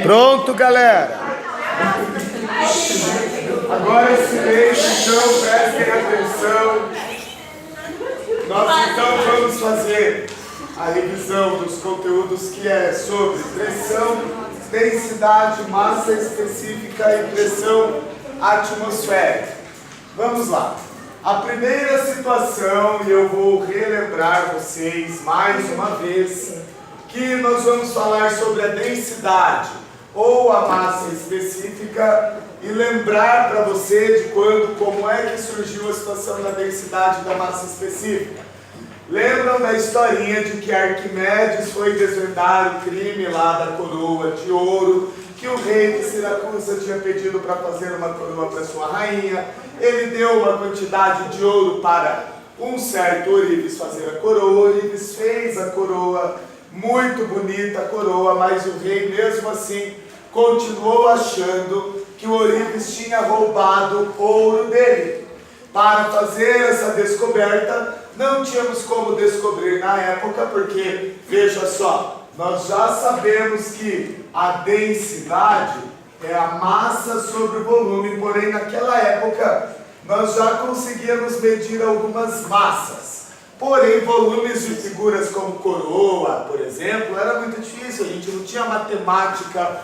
Pronto, galera. Agora silêncio, então, prestem atenção. Nós então vamos fazer a revisão dos conteúdos que é sobre pressão, densidade, massa específica e pressão atmosférica. Vamos lá. A primeira situação, e eu vou relembrar vocês mais uma vez, que nós vamos falar sobre a densidade ou a massa específica e lembrar para você de quando, como é que surgiu a situação da densidade e da massa específica. Lembram da historinha de que Arquimedes foi desvendar o crime lá da coroa de ouro, que o rei de Siracusa tinha pedido para fazer uma coroa para sua rainha. Ele deu uma quantidade de ouro para um certo Ourives fazer a coroa. Ourives fez a coroa, muito bonita a coroa, mas o rei mesmo assim continuou achando que o Ourives tinha roubado ouro dele. Para fazer essa descoberta, não tínhamos como descobrir na época, porque, veja só, nós já sabemos que a densidade é a massa sobre o volume, porém naquela época nós já conseguíamos medir algumas massas. Porém, volumes de figuras como coroa, por exemplo, era muito difícil, a gente não tinha matemática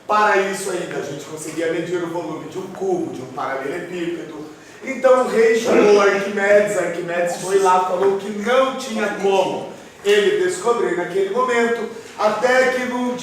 para isso ainda. A gente conseguia medir o volume de um cubo, de um paralelepípedo. Então o rei chamou Arquimedes foi lá, falou que não tinha como ele descobrir naquele momento, até que num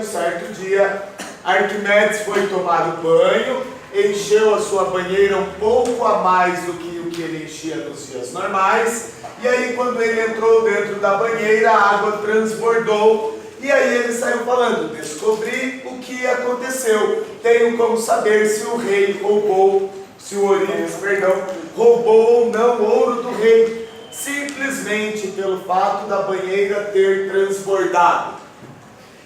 certo dia, Arquimedes foi tomar o banho, encheu a sua banheira um pouco a mais do que o que ele enchia nos dias normais, e aí quando ele entrou dentro da banheira, a água transbordou, e aí ele saiu falando: descobri o que aconteceu, tenho como saber se o rei roubou, se o Ourives, roubou ou não o ouro do rei, simplesmente pelo fato da banheira ter transbordado.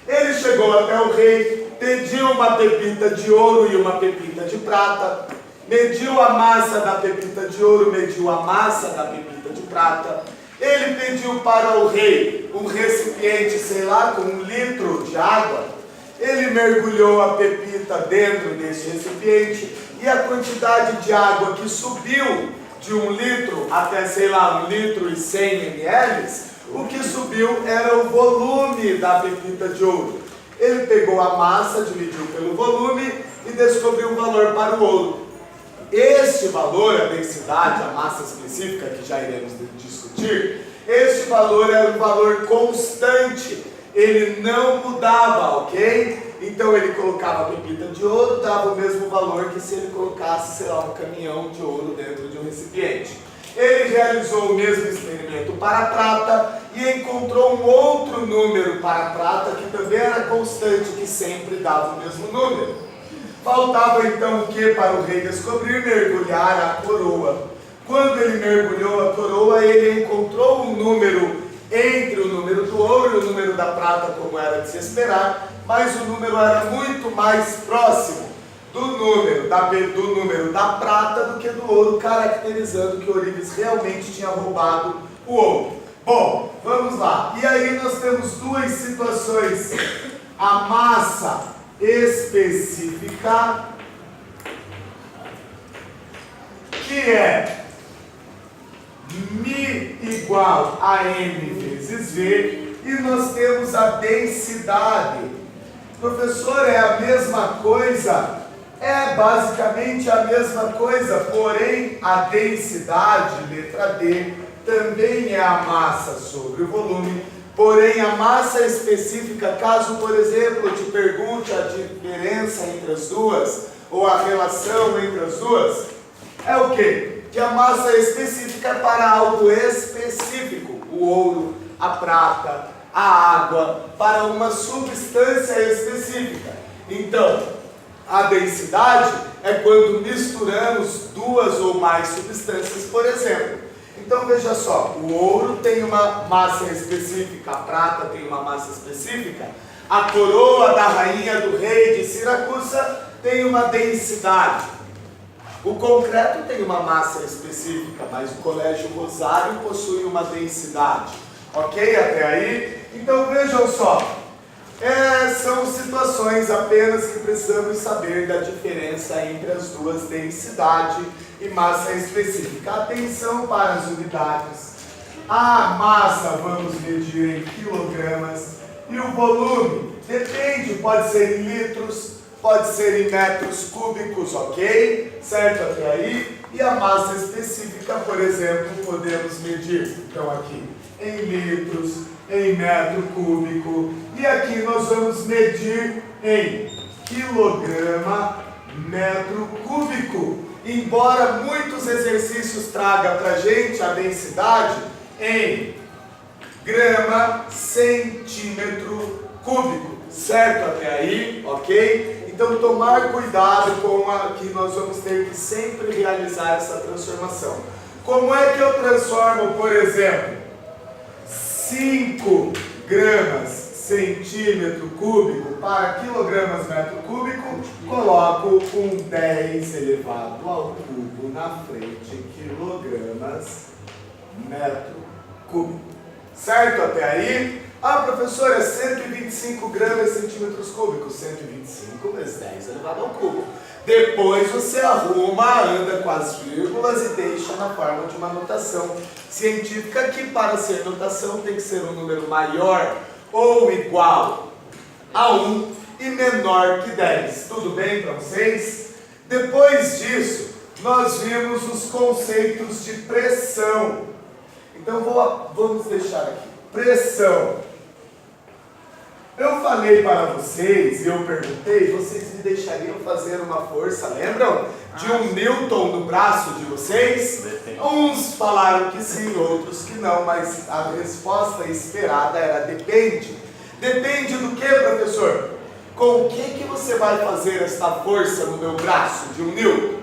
Ele chegou até o rei, pediu uma pepita de ouro e uma pepita de prata, mediu a massa da pepita de ouro, mediu a massa da pepita de prata. Ele pediu para o rei um recipiente, sei lá, com 1 litro de água. Ele mergulhou a pepita dentro desse recipiente e a quantidade de água que subiu de 1 litro até, sei lá, 1 litro e 100 ml, o que subiu era o volume da pepita de ouro. Ele pegou a massa, dividiu pelo volume e descobriu um valor para o ouro. Este valor, a densidade, a massa específica, que já iremos discutir, este valor era um valor constante, ele não mudava, ok? Então ele colocava a pepita de ouro, dava o mesmo valor que se ele colocasse, sei lá, um caminhão de ouro dentro de um recipiente. Ele realizou o mesmo experimento para a prata e encontrou um outro número para a prata que também era constante, que sempre dava o mesmo número. Faltava então o que para o rei descobrir? Mergulhar a coroa. Quando ele mergulhou a coroa, ele encontrou um número entre o número do ouro e o número da prata, como era de se esperar, mas o número era muito mais próximo do número da prata do que do ouro, caracterizando que Ourives realmente tinha roubado o ouro. Bom, vamos lá. E aí nós temos duas situações. A massa específica, que é μ igual a m vezes v, e nós temos a densidade. Professor, é a mesma coisa? É basicamente a mesma coisa, porém a densidade, letra D, também é a massa sobre o volume, porém a massa específica, caso, por exemplo, eu te pergunte a diferença entre as duas, ou a relação entre as duas, é o quê? Que a massa específica é para algo específico, o ouro, a prata, a água, para uma substância específica. Então, a densidade é quando misturamos duas ou mais substâncias, por exemplo. Então veja só, o ouro tem uma massa específica, a prata tem uma massa específica, a coroa da rainha do rei de Siracusa tem uma densidade. O concreto tem uma massa específica, mas o Colégio Rosário possui uma densidade. Ok? Até aí? Então vejam só, são situações apenas que precisamos saber da diferença entre as duas, densidade e massa específica. Atenção para as unidades. A massa vamos medir em quilogramas e o volume depende, pode ser em litros, pode ser em metros cúbicos, ok? Certo até aí? E a massa específica, por exemplo, podemos medir, então aqui, em litros, em metro cúbico, e aqui nós vamos medir em quilograma metro cúbico. Embora muitos exercícios tragam para a gente a densidade em grama centímetro cúbico, certo até aí, ok? Então tomar cuidado com que nós vamos ter que sempre realizar essa transformação. Como é que eu transformo, por exemplo, 5 gramas centímetro cúbico para quilogramas metro cúbico? Coloco um 10 elevado ao cubo na frente, quilogramas metro cúbico. Certo até aí? Ah, professor, é 125 gramas centímetros cúbicos. 125 vezes 10 elevado ao cubo. Depois você arruma, anda com as vírgulas e deixa na forma de uma notação científica, que para ser notação tem que ser um número maior ou igual a 1 e menor que 10. Tudo bem para vocês? Depois disso, nós vimos os conceitos de pressão. Então vamos deixar aqui. Pressão. Eu falei para vocês, eu perguntei, vocês me deixariam fazer uma força, lembram? De 1 Newton no braço de vocês? Uns falaram que sim, outros que não, mas a resposta esperada era depende. Depende do que, professor? Com o que você vai fazer esta força no meu braço de 1 Newton?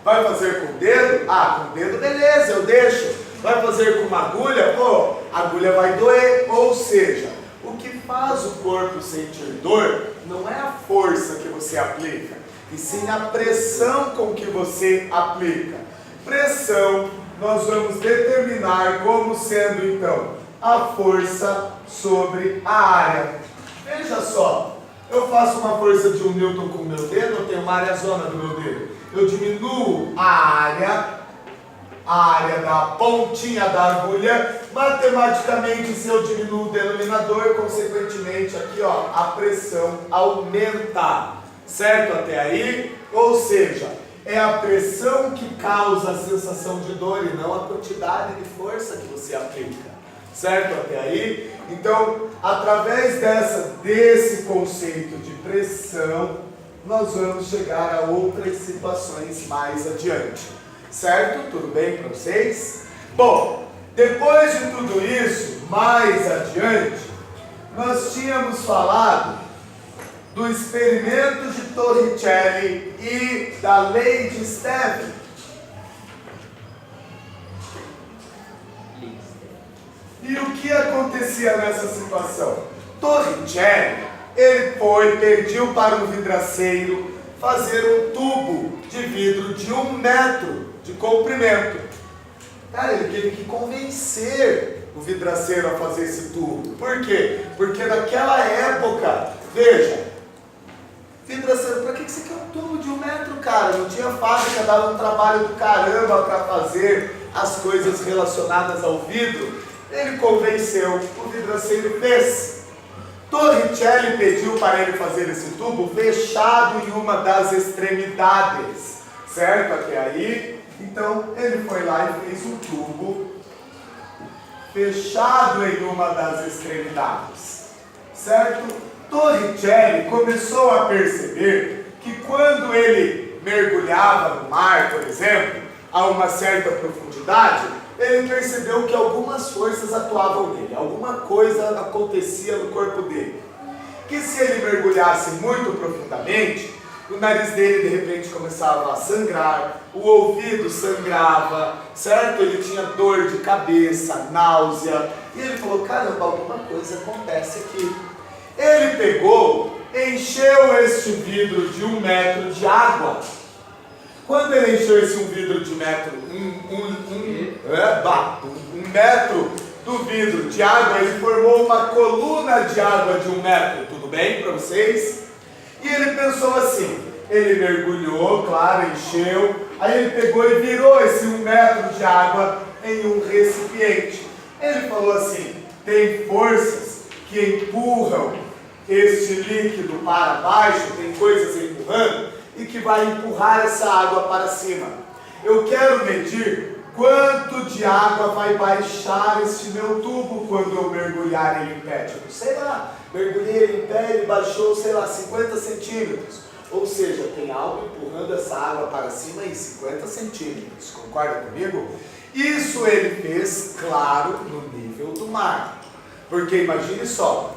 Vai fazer com o dedo? Ah, com o dedo beleza, eu deixo. Vai fazer com uma agulha? Pô, a agulha vai doer, ou seja, o que faz o corpo sentir dor não é a força que você aplica, e sim a pressão com que você aplica. Pressão nós vamos determinar como sendo então a força sobre a área. Veja só, eu faço uma força de 1 Newton com o meu dedo, eu tenho uma área zona do meu dedo. Eu diminuo a área da pontinha da agulha, matematicamente, se eu diminuo o denominador, consequentemente aqui ó, a pressão aumenta, certo até aí? Ou seja, é a pressão que causa a sensação de dor e não a quantidade de força que você aplica, certo até aí? Então, através desse conceito de pressão, nós vamos chegar a outras situações mais adiante. Certo? Tudo bem para vocês? Bom, depois de tudo isso, mais adiante, nós tínhamos falado do experimento de Torricelli e da lei de Stevin. E o que acontecia nessa situação? Torricelli, ele pediu para um vidraceiro fazer um tubo de vidro de 1 metro de comprimento. Cara, ele teve que convencer o vidraceiro a fazer esse tubo. Por quê? Porque naquela época, veja, vidraceiro, para que você quer um tubo de 1 metro, cara? Não tinha fábrica, dava um trabalho do caramba para fazer as coisas relacionadas ao vidro. Ele convenceu, o vidraceiro fez. Torricelli pediu para ele fazer esse tubo fechado em uma das extremidades, certo? Até aí. Então, ele foi lá e fez um tubo fechado em uma das extremidades, certo? Torricelli começou a perceber que quando ele mergulhava no mar, por exemplo, a uma certa profundidade, ele percebeu que algumas forças atuavam nele, alguma coisa acontecia no corpo dele. Que se ele mergulhasse muito profundamente, o nariz dele de repente começava a sangrar, o ouvido sangrava, certo? Ele tinha dor de cabeça, náusea, e ele falou, caramba, alguma coisa acontece aqui. Ele pegou, encheu este vidro de 1 metro de água. Quando ele encheu esse vidro de metro, um metro do vidro de água, ele formou uma coluna de água de 1 metro. Tudo bem para vocês? E ele pensou assim, ele mergulhou, claro, encheu, aí ele pegou e virou esse 1 metro de água em um recipiente. Ele falou assim, tem forças que empurram este líquido para baixo, tem coisas empurrando, e que vai empurrar essa água para cima. Eu quero medir quanto de água vai baixar este meu tubo quando eu mergulhar ele em pé. Tipo, sei lá, mergulhei ele em pé, ele baixou, sei lá, 50 centímetros. Ou seja, tem algo empurrando essa água para cima em 50 centímetros. Concorda comigo? Isso ele fez, claro, no nível do mar. Porque imagine só,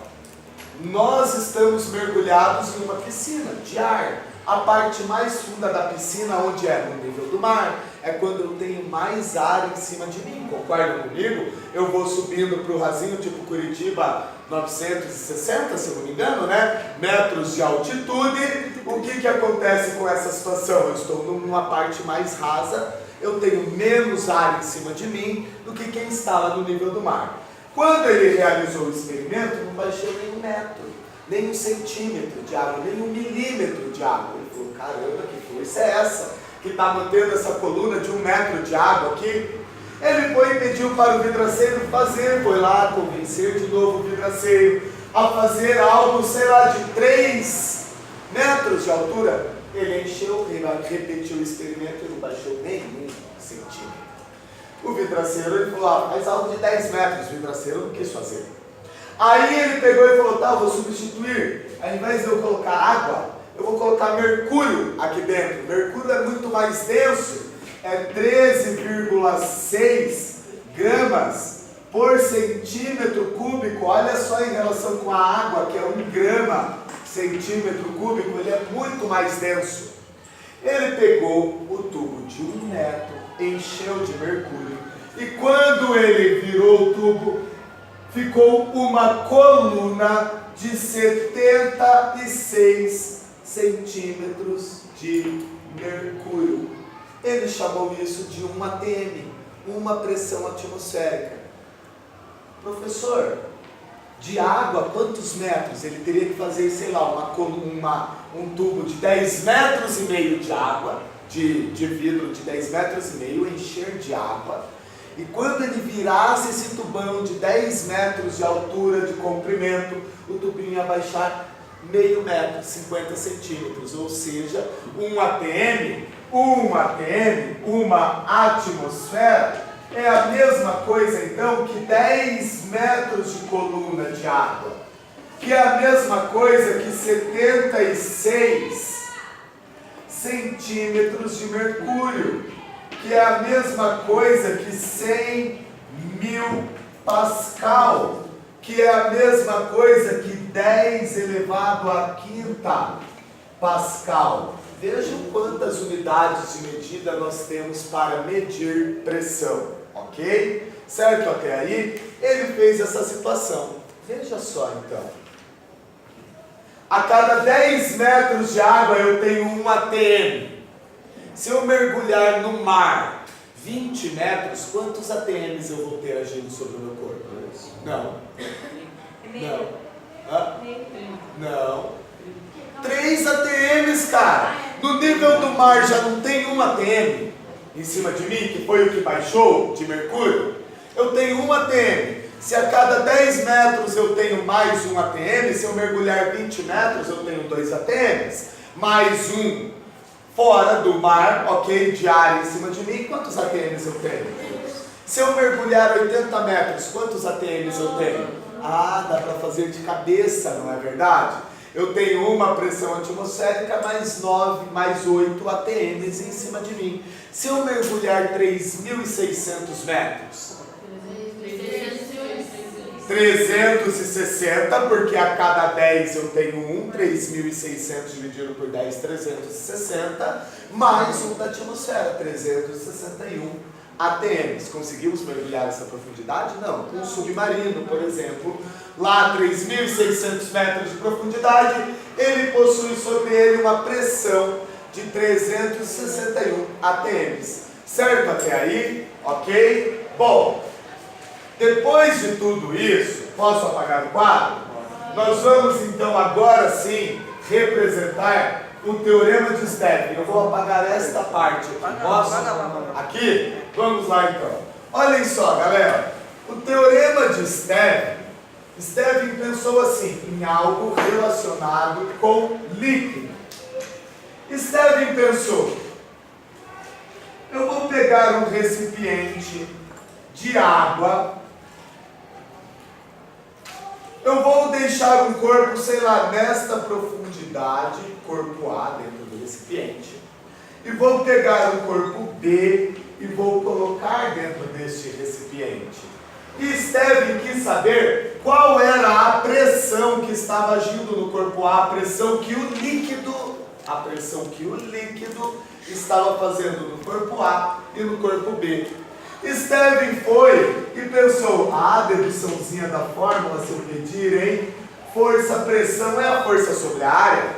nós estamos mergulhados em uma piscina de ar. A parte mais funda da piscina, onde é no nível do mar, é quando eu tenho mais ar em cima de mim. Concorda comigo? Eu vou subindo para o rasinho, tipo Curitiba, 960, se eu não me engano, né? Metros de altitude. O que acontece com essa situação? Eu estou numa parte mais rasa, eu tenho menos ar em cima de mim do que quem está lá no nível do mar. Quando ele realizou o experimento, não baixou nem 1 metro, nem 1 centímetro de água, nem 1 milímetro de água. Ele falou, caramba, que força é essa que está mantendo essa coluna de 1 metro de água aqui? Ele foi e pediu para o vidraceiro fazer, foi lá convencer de novo o vidraceiro a fazer algo, sei lá, de 3 metros de altura. Ele encheu, repetiu o experimento e não baixou nem 1 centímetro. O vidraceiro, ele falou, faz algo de 10 metros, o vidraceiro não quis fazer. Aí ele pegou e falou, tá, eu vou substituir, ao invés de eu colocar água, eu vou colocar mercúrio aqui dentro. Mercúrio é muito mais denso, é 13,6 gramas por centímetro cúbico. Olha só em relação com a água, que é 1 grama centímetro cúbico, ele é muito mais denso. Ele pegou o tubo de 1 metro, encheu de mercúrio, e quando ele virou o tubo, ficou uma coluna de 76 centímetros de mercúrio. Ele chamou isso de 1 atm, uma pressão atmosférica. Professor, de água, quantos metros? Ele teria que fazer, sei lá, um tubo de 10 metros e meio de água, de vidro de 10 metros e meio, encher de água. E quando ele virasse esse tubão de 10 metros de altura, de comprimento, o tubinho ia baixar meio metro, 50 centímetros, ou seja, 1 atm, uma atmosfera, é a mesma coisa então que 10 metros de coluna de água, que é a mesma coisa que 76 centímetros de mercúrio, que é a mesma coisa que 100 mil pascal, que é a mesma coisa que 10 elevado à quinta pascal. Vejam quantas unidades de medida nós temos para medir pressão, ok? Certo até aí? Ele fez essa situação. Veja só então. A cada 10 metros de água eu tenho 1 atm. Se eu mergulhar no mar 20 metros, quantos ATMs eu vou ter agindo sobre o meu corpo? Não. Não. Hã? Não. 3 ATMs, cara. No nível do mar já não tem 1 ATM em cima de mim, que foi o que baixou de mercúrio. Eu tenho 1 ATM. Se a cada 10 metros eu tenho mais 1 ATM, se eu mergulhar 20 metros eu tenho 2 ATMs, mais 1 fora do mar, ok, de ar em cima de mim, quantos ATMs eu tenho? Se eu mergulhar 80 metros, quantos ATMs eu tenho? Ah, dá para fazer de cabeça, não é verdade? Eu tenho uma pressão atmosférica mais 8 ATMs em cima de mim. Se eu mergulhar 3.600 metros, 360, porque a cada 10 eu tenho 3.600 dividido por 10, 360, mais 1 da atmosfera, 361 ATMs. Conseguimos mergulhar essa profundidade? Não. Um submarino, por exemplo, lá 3.600 metros de profundidade, ele possui sobre ele uma pressão de 361 ATMs. Certo até aí? Ok? Bom, Depois de tudo isso, posso apagar o quadro? Nós vamos então agora sim representar o teorema de Stevin. Eu vou apagar esta parte aqui. Posso? Aqui? Vamos lá então. Olhem só, galera. O teorema de Stevin pensou assim, em algo relacionado com líquido. Stevin pensou, eu vou pegar um recipiente de água, eu vou deixar um corpo, sei lá, nesta profundidade, corpo A dentro do recipiente, e vou pegar um corpo B e vou colocar dentro deste recipiente. E Stevin quis saber qual era a pressão que estava agindo no corpo A, a pressão que o líquido estava fazendo no corpo A e no corpo B. Stevin foi e pensou, a deduçãozinha da fórmula, se eu pedir, hein? Força, pressão é a força sobre a área.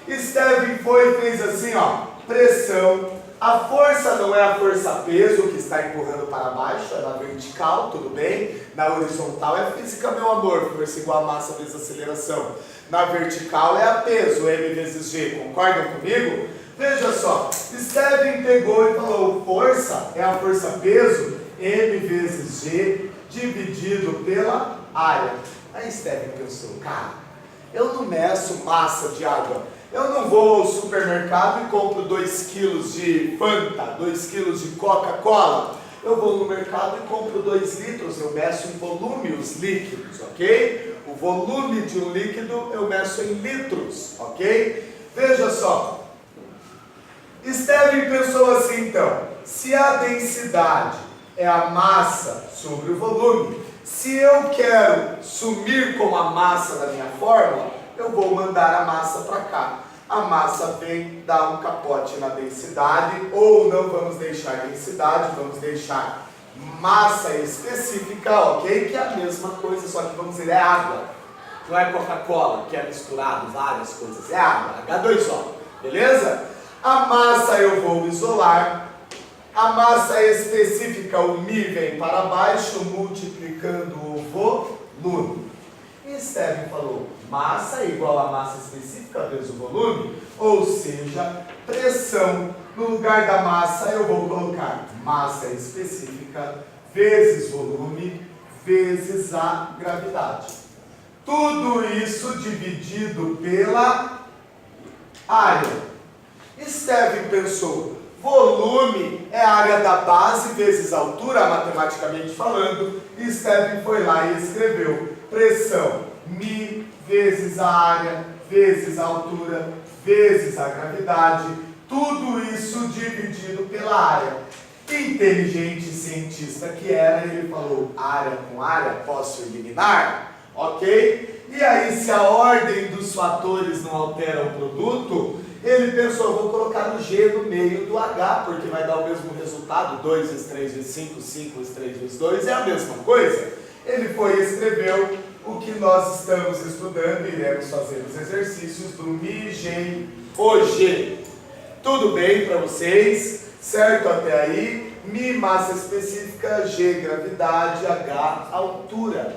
Stevin foi e fez assim, ó, pressão. A força não é a força-peso que está empurrando para baixo, é na vertical, tudo bem? Na horizontal é física, meu amor, força igual a massa vezes aceleração. Na vertical é a peso, M vezes G, concordam comigo? Veja só, Stevin pegou e falou, força é a força-peso, M vezes G, dividido pela área. Aí Stevin pensou, cara, eu não meço massa de água. Eu não vou ao supermercado e compro 2 kg de Fanta, 2 kg de Coca-Cola. Eu vou no mercado e compro 2 litros, eu meço em volume os líquidos, ok? O volume de um líquido eu meço em litros, ok? Veja só. Stevin pensou assim então, se a densidade é a massa sobre o volume, se eu quero sumir com a massa da minha fórmula, eu vou mandar a massa para cá. A massa vem dar um capote na densidade, ou não vamos deixar densidade, vamos deixar massa específica, ok? Que é a mesma coisa, só que vamos dizer, é água. Não é Coca-Cola, que é misturado várias coisas, é água, H2O, beleza? A massa eu vou isolar, a massa específica, o Mi vem para baixo, multiplicando o volume. E Stevin falou, massa é igual a massa específica vezes o volume, ou seja, pressão. No lugar da massa eu vou colocar massa específica vezes volume vezes a gravidade. Tudo isso dividido pela área. Stevin pensou, volume é a área da base vezes a altura, matematicamente falando, e Stevin foi lá e escreveu pressão, Mi vezes a área, vezes a altura, vezes a gravidade, tudo isso dividido pela área. Inteligente cientista que era, ele falou, área com área posso eliminar, ok? E aí, se a ordem dos fatores não altera o produto, ele pensou, eu vou colocar o G no meio do H, porque vai dar o mesmo resultado, 2 vezes 3 vezes 5, 5 vezes 3 vezes 2, é a mesma coisa. Ele foi e escreveu o que nós estamos estudando, iremos fazer os exercícios do Mi, G, OG. Tudo bem para vocês? Certo até aí? Mi, massa específica, G, gravidade, H, altura.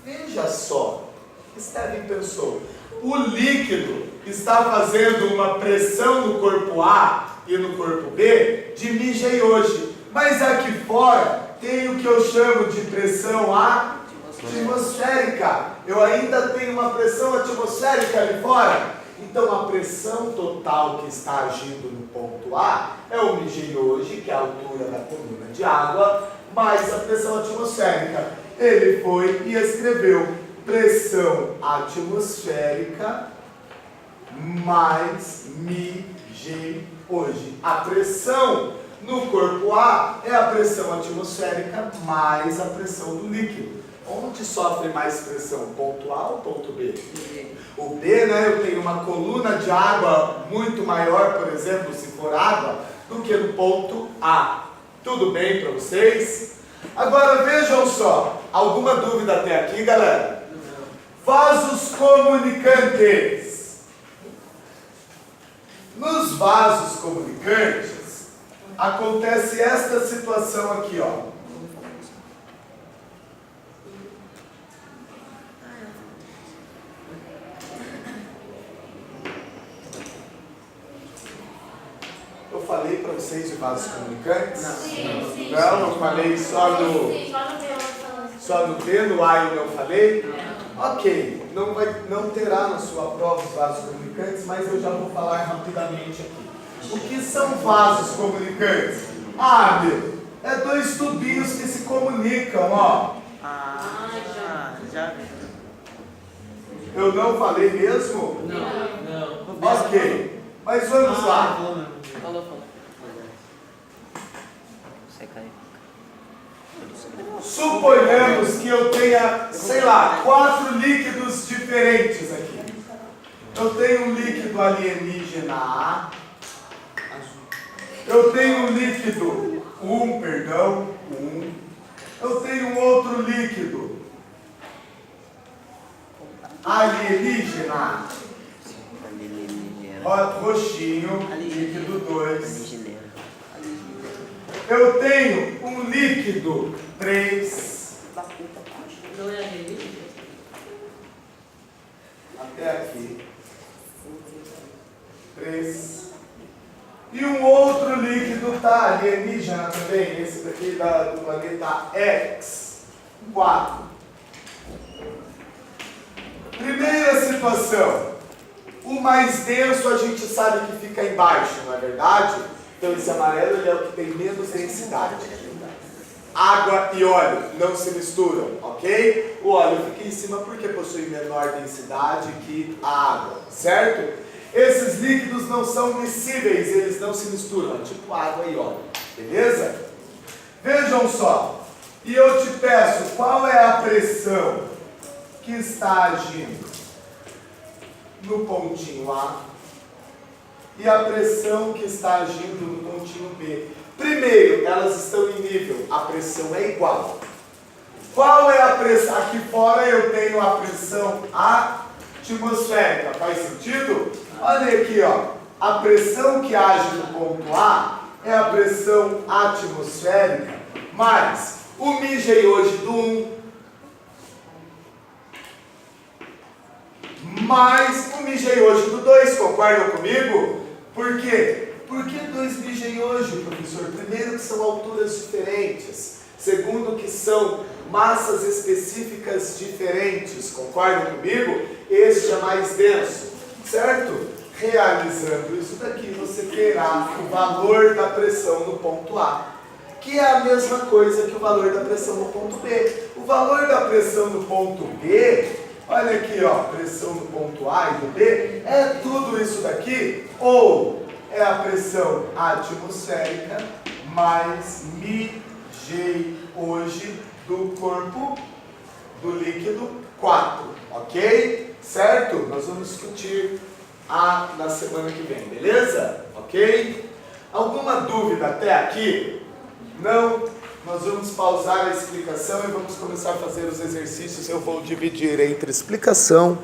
Veja só, Stevin pensou, o líquido está fazendo uma pressão no corpo A e no corpo B de Mi, G e hoje. Mas aqui fora tem o que eu chamo de pressão atmosférica. Eu ainda tenho uma pressão atmosférica ali fora. Então a pressão total que está agindo no ponto A é o Mi, G e hoje, que é a altura da coluna de água, mais a pressão atmosférica. Ele foi e escreveu pressão atmosférica mais Mi, G, hoje. A pressão no corpo A é a pressão atmosférica mais a pressão do líquido. Onde sofre mais pressão? Ponto A ou ponto B? O B, né? Eu tenho uma coluna de água muito maior, por exemplo, se for água, do que no ponto A. Tudo bem para vocês? Agora vejam só, alguma dúvida até aqui, galera? Vasos comunicantes. Nos vasos comunicantes, acontece esta situação aqui, ó. falei para vocês de vasos comunicantes? Sim. Não, eu falei só no T, no A eu não falei? Ok, não terá na sua prova os vasos comunicantes, mas eu já vou falar rapidamente aqui. O que são vasos comunicantes? Ah, meu, é dois tubinhos que se comunicam, ó. Já. Eu não falei mesmo? Não. Ok, mas vamos lá. Falou. Você caiu. Suponhamos que eu tenha, sei lá, 4 líquidos diferentes aqui. Eu tenho um líquido alienígena A. Eu tenho um líquido 1. Eu tenho um outro líquido alienígena roxinho, líquido 2. Eu tenho um líquido 3. Até aqui. 3. E um outro líquido tá alienígena também, esse daqui do planeta X. 4. Primeira situação. O mais denso a gente sabe que fica embaixo, não é verdade? Então esse amarelo ele é o que tem menos densidade. Água e óleo não se misturam, ok? O óleo fica em cima porque possui menor densidade que a água, certo? Esses líquidos não são miscíveis, eles não se misturam, é tipo água e óleo, beleza? Vejam só, e eu te peço, qual é a pressão que está agindo no pontinho A e a pressão que está agindo no pontinho B? Primeiro, elas estão em nível, a pressão é igual. Qual é a pressão? Aqui fora eu tenho a pressão atmosférica, faz sentido? Olha aqui, ó, a pressão que age no ponto A é a pressão atmosférica mais o MJ hoje do 1 mais o MJ hoje do 2, concordam comigo? Por quê? Por que 2 MJ hoje, professor? Primeiro que são alturas diferentes, segundo que são massas específicas diferentes, concordam comigo? Este é mais denso, certo? Realizando isso daqui, você terá o valor da pressão no ponto A, que é a mesma coisa que o valor da pressão no ponto B. O valor da pressão no ponto B, olha aqui, ó, pressão no ponto A e do B, é tudo isso daqui, ou é a pressão atmosférica mais MJ hoje do corpo do líquido 4, ok? Certo? Nós vamos discutir na semana que vem, beleza? Ok? Alguma dúvida até aqui? Não? Nós vamos pausar a explicação e vamos começar a fazer os exercícios. Eu vou dividir entre explicação